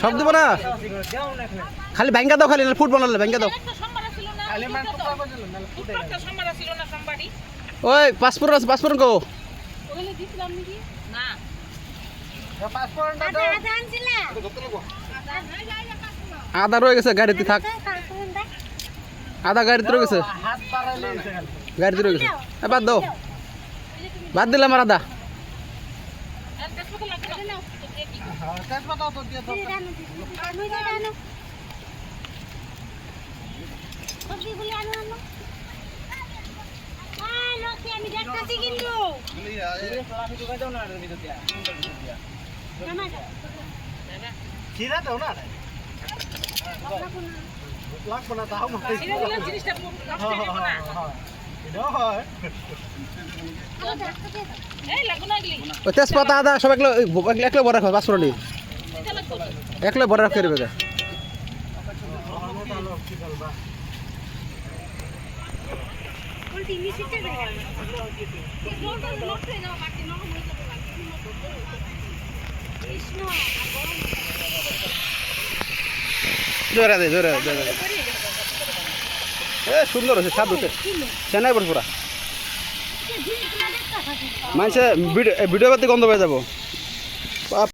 সব দিব না খালি ভাঙ্গা দাও খালি ফুট বানালে ভাঙ্গা দাও ওই পাসপোর্ট আছে পাসপোর্ট গো আদা রয়ে গেছে গাড়িতে থাক আদা গাড়িতে রয়ে গেছে গাড়িতে রয়ে গেছে বাদ দাও বাদ দিলাম আর আদা তেজপাতা আদা সব একলে বড় রাখো পাঁচশো নি একলে বড় রাখতে পারবে জোরে দে জোরে সুন্দর হয়েছে স্বাদ হচ্ছে চেনাই পড়ে পুরা মানুষে ভিডিও পাতি গন্ধ পেয়ে যাবো